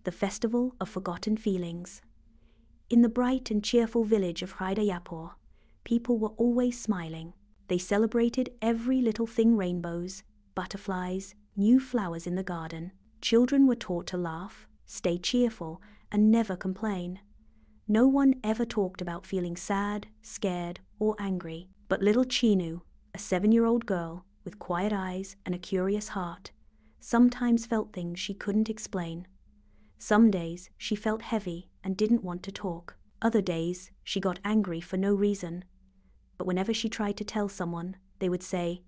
the Festival of Forgotten Feelings. In the bright and cheerful village of Hridayapur, people were always smiling. They celebrated every little thing: rainbows, butterflies, new flowers in the garden. Children were taught to laugh, stay cheerful, and never complain. No one ever talked about feeling sad, scared, or angry. But little Chinu, a 7-year-old girl with quiet eyes and a curious heart, sometimes felt things she couldn't explain. Some days she felt heavy and didn't want to talk. Other days she got angry for no reason. But whenever she tried to tell someone, they would say,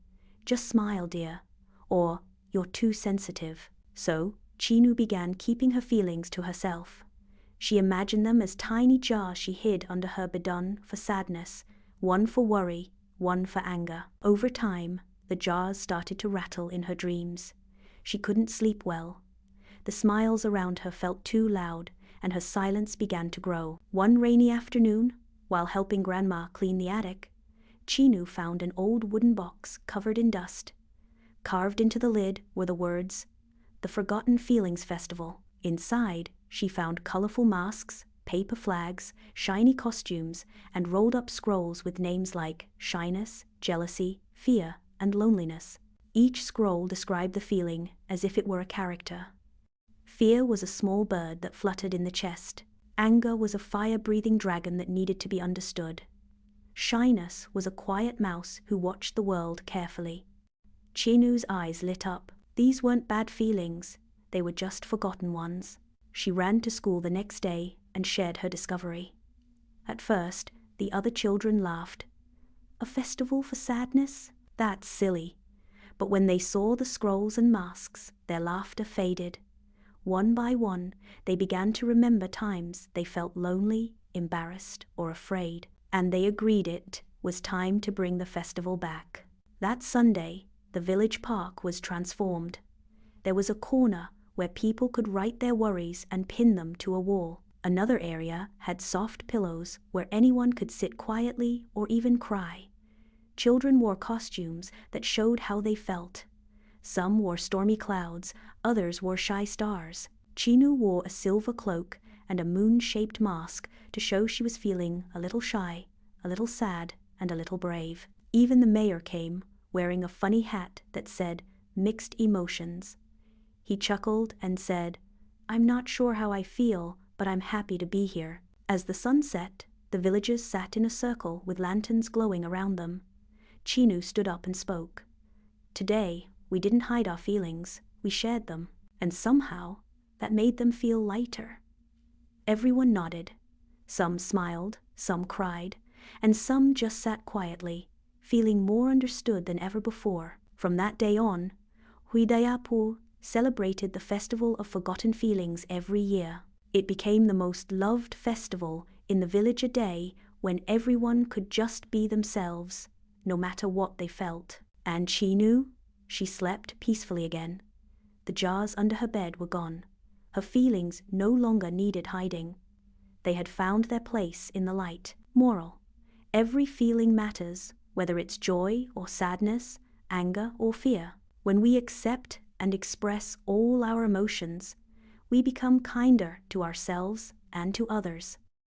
"Just smile, dear," or "You're too sensitive." So Chinu began keeping her feelings to herself. She imagined them as tiny jars she hid under her bidon for sadness, one for worry, one for anger. Over time, the jars started to rattle in her dreams. She couldn't sleep well. The smiles around her felt too loud, and her silence began to grow. One rainy afternoon, while helping Grandma clean the attic, Chinu found an old wooden box covered in dust. Carved into the lid were the words, "The Forgotten Feelings Festival." Inside, she found colorful masks, paper flags, shiny costumes, and rolled-up scrolls with names like shyness, jealousy, fear, and loneliness. Each scroll described the feeling as if it were a character. Fear was a small bird that fluttered in the chest. Anger was a fire-breathing dragon that needed to be understood. Shyness was a quiet mouse who watched the world carefully. Chinu's eyes lit up. These weren't bad feelings, they were just forgotten ones. She ran to school the next day and shared her discovery. At first, the other children laughed. "A festival for sadness? That's silly." But when they saw the scrolls and masks, their laughter faded. One by one, they began to remember times they felt lonely, embarrassed, or afraid, and they agreed it was time to bring the festival back. That Sunday, the village park was transformed. There was a corner where people could write their worries and pin them to a wall. Another area had soft pillows where anyone could sit quietly or even cry. Children wore costumes that showed how they felt. Some wore stormy clouds, others wore shy stars. Chinu wore a silver cloak and a moon-shaped mask to show she was feeling a little shy, a little sad, and a little brave. Even the mayor came, wearing a funny hat that said, "Mixed Emotions." He chuckled and said, "I'm not sure how I feel, but I'm happy to be here." As the sun set, the villagers sat in a circle with lanterns glowing around them. Chinu stood up and spoke. "Today, we didn't hide our feelings, we shared them, and somehow that made them feel lighter." Everyone nodded. Some smiled, some cried, and some just sat quietly, feeling more understood than ever before. From that day on, Hridayapur celebrated the Festival of Forgotten Feelings every year. It became the most loved festival in the village, a day when everyone could just be themselves, no matter what they felt. And Chinu? She slept peacefully again. The jars under her bed were gone. Her feelings no longer needed hiding. They had found their place in the light. Moral: every feeling matters, whether it's joy or sadness, anger or fear. When we accept and express all our emotions, we become kinder to ourselves and to others.